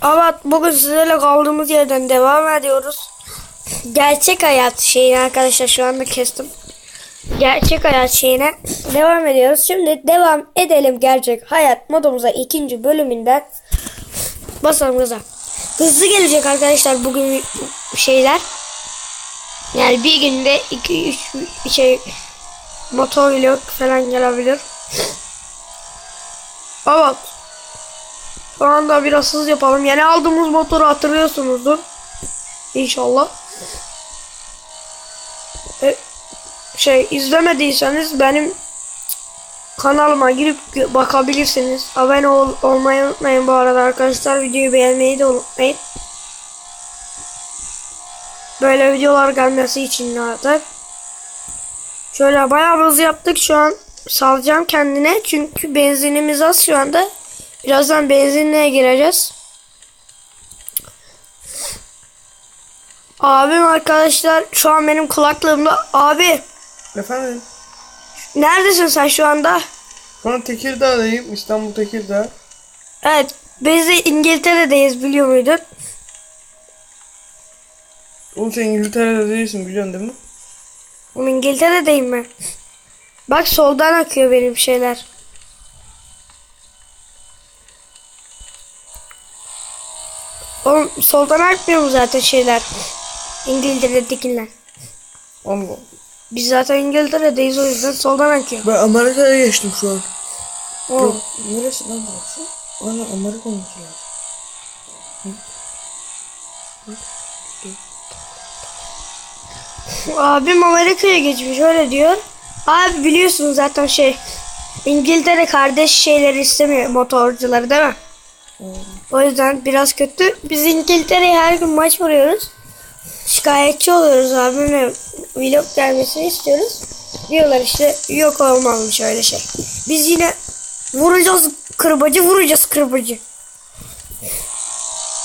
Evet, bugün sizlerle kaldığımız yerden devam ediyoruz. Gerçek hayat şeyine arkadaşlar, şu anda kestim. Gerçek hayat şeyine devam ediyoruz. Şimdi devam edelim gerçek hayat modumuza, ikinci bölümünden basalım gaza. Hızlı gelecek arkadaşlar bugün şeyler. Yani bir günde 2-3 şey motor vlog falan gelebilir. Evet. Şu anda biraz hız yapalım. Yeni aldığımız motoru hatırlıyorsunuzdur. İnşallah. İzlemediyseniz benim kanalıma girip bakabilirsiniz. Abone olmayı unutmayın bu arada arkadaşlar. Videoyu beğenmeyi de unutmayın. Böyle videolar gelmesi için artık. Şöyle bayağı hız yaptık şu an. Salacağım kendine. Çünkü benzinimiz az şu anda. Birazdan benzinliğe gireceğiz. Abim arkadaşlar şu an benim kulaklığımda. Abi. Efendim? Neredesin sen şu anda? Şu an Tekirdağ'dayım. İstanbul Tekirdağ. Evet. Biz de İngiltere'deyiz, biliyor muydun? Oğlum sen İngiltere'de değilsin, biliyorsun değil mi? Oğlum İngiltere'deyim ben. Bak soldan akıyor benim şeyler. Oğlum soldan akmıyor mu zaten şeyler? İngiltere'dekiler. Allah. Biz zaten İngiltere'deyiz, o yüzden soldan akıyor. Ben Amerika'ya geçtim şu an. Oğlum. Yok, neresi lan burası? Ana Amerika olması lazım. Abim Amerika'ya geçmiş, öyle diyor. Abi biliyorsun zaten İngiltere kardeş şeyleri istemiyor, motorcuları, değil mi? O yüzden biraz kötü. Biz İngiltere'ye her gün maç vuruyoruz. Şikayetçi oluyoruz, abimle vlog gelmesini istiyoruz. Diyorlar işte yok, olmamış öyle şey. Biz yine vuracağız kırbacı.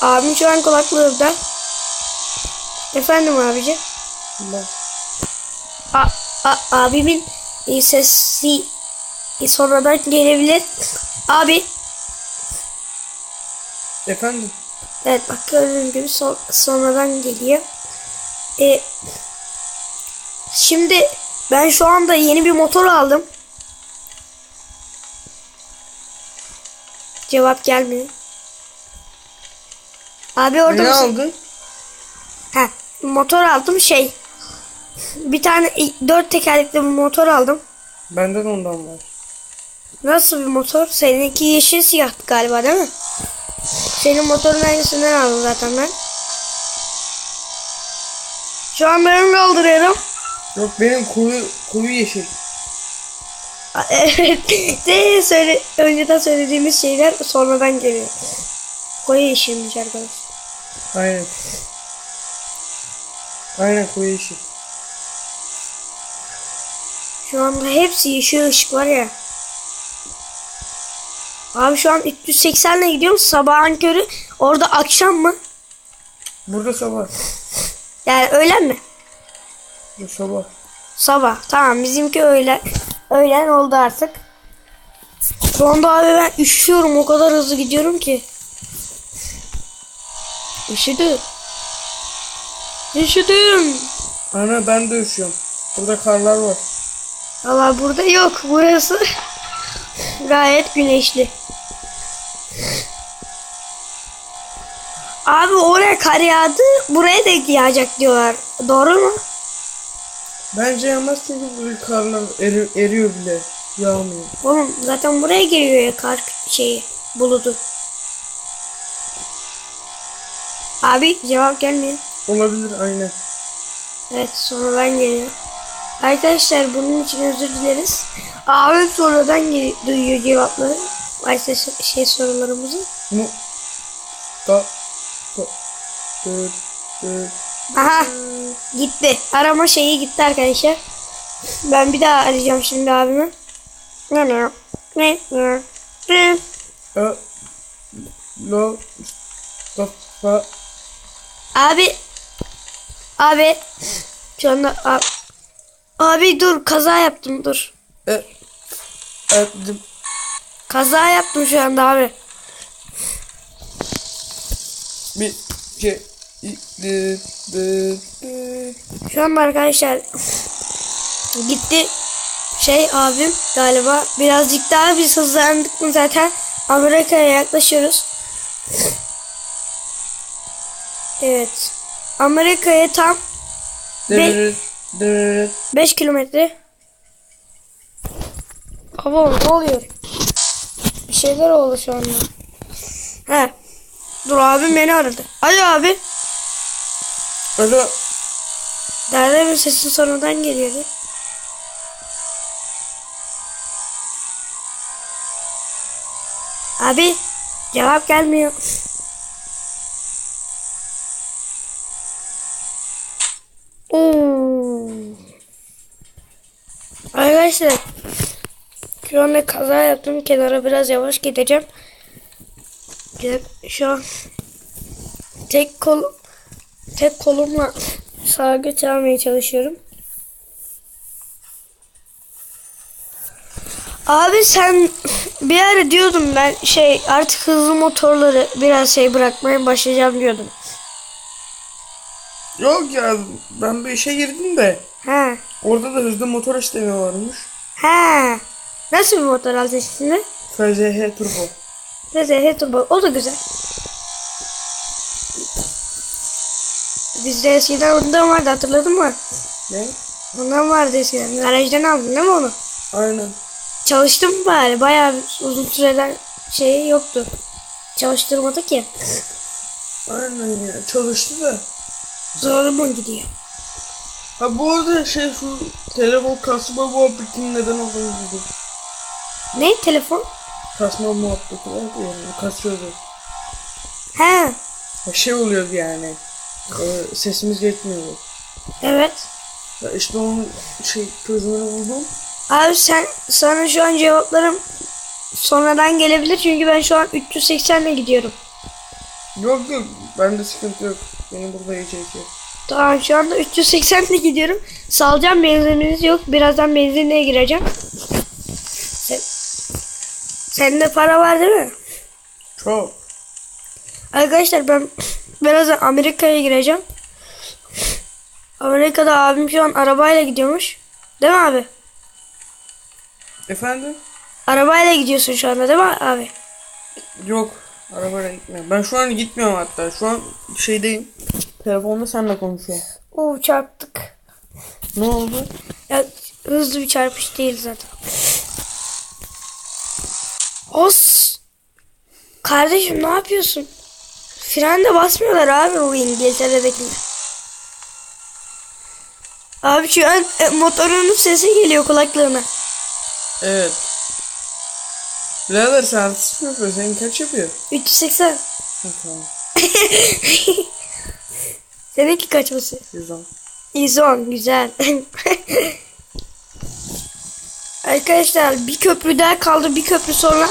Abim şu an kulaklığında. Efendim abici. Ben. Abimin sesi sonradan gelebilir. Abi. Efendim? Evet, bak gördüğün gibi sonradan geliyor. Şimdi ben şu anda yeni bir motor aldım. Cevap gelmiyor. Abi orada Ne mısın? aldın? Ha, motor aldım bir tane 4 tekerlekli bir motor aldım. Benden ondan var. Nasıl bir motor? Seninki yeşil siyahtı galiba, değil mi? Senin motorun aynısından aldım zaten ben. Şu an ben kaldırıyorum. Yok, benim koyu yeşil. Evet. Önceden söylediğimiz şeyler sonradan geliyor. Koyu yeşilmiş arkadaş. Aynen. Aynen koyu yeşil. Şu anda hepsi yeşil ışık var ya. Abi şu an 380 ile gidiyorum, sabahın körü. Orada akşam mı? Burada sabah. Yani öğlen mi? Bu sabah. Sabah. Tamam, bizimki öğlen oldu artık. Şu anda abi ben üşüyorum, o kadar hızlı gidiyorum ki. Üşüdüm. Ana, ben de üşüyorum. Burada karlar var. Valla burada yok, burası gayet güneşli. Abi oraya kar yağdı, buraya da yağacak diyorlar. Doğru mu? Bence yağmaz, çünkü bu karlar eriyor bile. Yağmıyor. Oğlum zaten buraya geliyor ya kar bulutu. Abi cevap gelmiyor. Olabilir, aynen. Evet, sonradan geliyor. Arkadaşlar bunun için özür dileriz. Abi sonradan duyuyor cevapları. Varsa sorularımızı. Mu da Aha, gitti. Arama şeyi gitti arkadaşlar. Ben bir daha arayacağım şimdi abimi. Lo Mustafa. Abi şu anda abi dur, kaza yaptım, dur. Ettim. Kaza yaptım şu anda abi. Bir şey. Şu an arkadaşlar gitti abim galiba. Birazcık daha biz hızlandık mı zaten Amerika'ya yaklaşıyoruz. Evet. Amerika'ya tam 5 kilometre. Abo ne oluyor? Bir şeyler oldu şu anda. He. Dur abim beni aradı. Alo abi. Alo. Nerede bir sesin sonradan geliyordu. Abi cevap gelmiyor. Oo. Arkadaşlar şu anda kaza yaptım. Kenara biraz yavaş gideceğim. Şu an tek kolumla sağa göç almaya çalışıyorum. Abi sen bir ara diyordun ben artık hızlı motorları biraz bırakmaya başlayacağım diyordum. Yok ya, ben bir işe girdim de He. orada da hızlı motor istemi varmış. He. Nasıl bir motor alacaksın şimdi? FZH Turbo. FZH Turbo. O da güzel. Bizde eskiden ondan vardı, hatırladın mı? Ne? Ondan vardı eskiden. Garajdan aldın değil mi onu? Aynen. Çalıştım bari. Bayağı uzun süreden yoktu. Çalıştırmadı ki. Aynen ya, çalıştı da. Zoruma gidiyor. Ha bu arada şu telefon kasma muhabbetinin neden olduğunu bildim. Ne? Telefon? Kasma muhabbeti vardı yani, kasıyordu. He. Ha, oluyordu yani. Sesimiz geçmiyordu. Evet. Ya işte onun çözümünü buldum. Abi sana şu an cevaplarım sonradan gelebilir çünkü ben şu an 380 ile gidiyorum. Yok bende sıkıntı yok. Benim burada iyi çekiyor. Tamam şu anda 380 ile gidiyorum. Salacağım, benzinimiz yok. Birazdan benzinliğe gireceğim. Sende para var değil mi? Çok. Arkadaşlar ben birazdan Amerika'ya gireceğim. Amerika'da abim şu an arabayla gidiyormuş. Değil mi abi? Efendim? Arabayla gidiyorsun şu anda değil mi abi? Yok. Arabayla gitmiyorum. Ben şu an gitmiyorum hatta. Şu an şeydeyim. Telefonda seninle konuşuyorum. Oo çarptık. Ne oldu? Ya hızlı bir çarpış değil zaten. Os. Kardeşim ne yapıyorsun? Fren de basmıyorlar abi bu İngiltere'dekiler. Abi şu an motorunun sesi geliyor kulaklığına. Evet. Birader sen artist mi yapıyorsun? Senin kaç yapıyor? 380. Ha, tamam. Seninki kaçması? 110. 110 güzel. Arkadaşlar bir köprü daha kaldı. Bir köprü sonra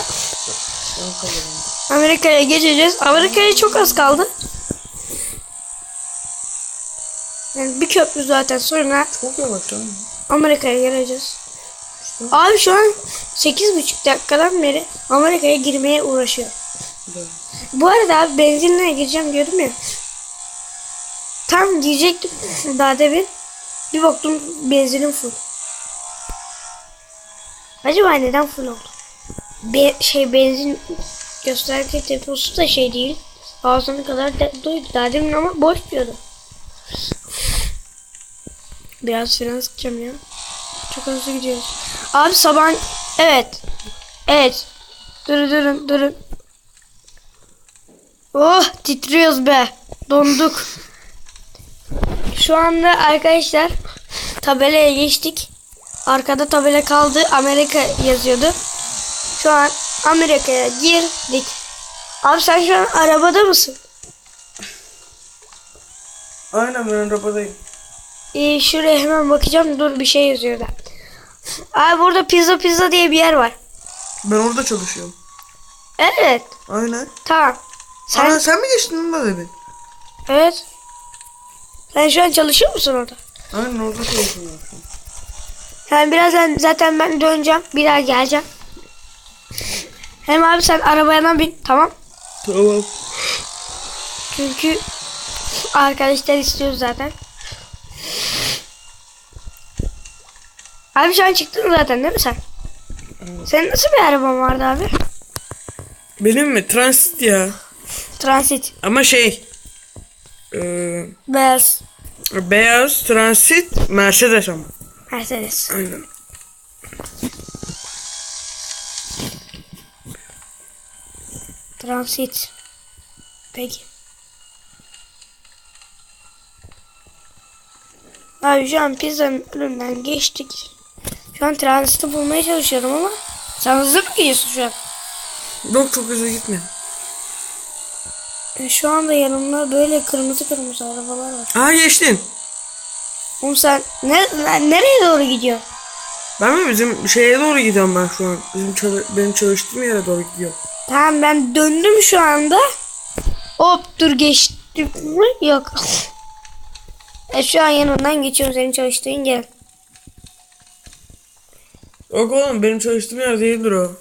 Amerika'ya geçeceğiz. Amerika'ya çok az kaldı. Yani bir köprü zaten sonra Çok yavaş lan. Amerika'ya geleceğiz. Abi şu an 8,5 dakikadan beri Amerika'ya girmeye uğraşıyor. Evet. Bu arada abi benzinliğe gireceğim diyordum ya. Tam girecektim daha demin. Bir baktım benzinim full. Acaba neden full oldu? Benzin gösterge deposu da değil. Ağzına kadar duydu daha demin ama boş diyordu. Biraz fren sıkacağım ya. Çok hızlı gidiyoruz. Abi sabah evet. Durun. Oh titriyoruz be. Donduk. Şu anda arkadaşlar tabelaya geçtik. Arkada tabela kaldı. Amerika yazıyordu. Şu an Amerika'ya girdik. Abi sen şu an arabada mısın? Aynen, ben arabadayım. Şuraya hemen bakacağım. Dur bir şey yazıyor da. Abi burada pizza diye bir yer var. Ben orada çalışıyorum. Evet. Aynen. Tamam. Sen mi geçtin lan demin? Evet. Sen şu an çalışıyor musun orada? Aynen, orada çalışıyorum. Yani birazdan zaten ben döneceğim. Bir daha geleceğim. Hem abi sen arabaya bin. Tamam. Tamam. Çünkü arkadaşlar istiyor zaten. Abi şu an çıktın zaten değil mi sen? Senin nasıl bir araban vardı abi? Benim mi? Transit ya. Transit. Ama Beyaz. beyaz transit Mercedes ama. Mercedes. Aynen. Transit. Peki. Abi şu an pizzanın önünden geçtik. Şu an transiti bulmaya çalışıyorum ama sen hızlı mı gidiyorsun şu an? Yok çok hızlı gitme. Şu anda yanımda böyle kırmızı kırmızı arabalar var. Aa geçtin. Oğlum sen nereye doğru gidiyorsun? Ben mi bizim şeye doğru gidiyorum ben şu an. Benim çalıştığım yere doğru gidiyorum. Tamam ben döndüm şu anda. Hop dur geçtim mi? Yok. Şu an yanından geçiyorum senin çalıştığın yer. Yok oğlum benim çalıştığım yer değildir o.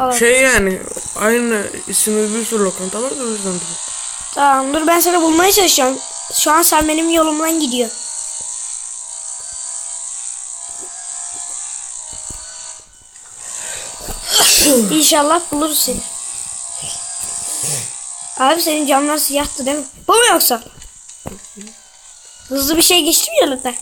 Evet. Şey yani aynı isimli bir sürü lokanta var da o yüzden. Tamam dur ben seni bulmaya çalışacağım. Şu an sen benim yolumdan gidiyorsun. İnşallah buluruz seni. Abi senin camlar siyahtı değil mi? Bu mu yoksa? Hızlı bir şey geçti mi yanında?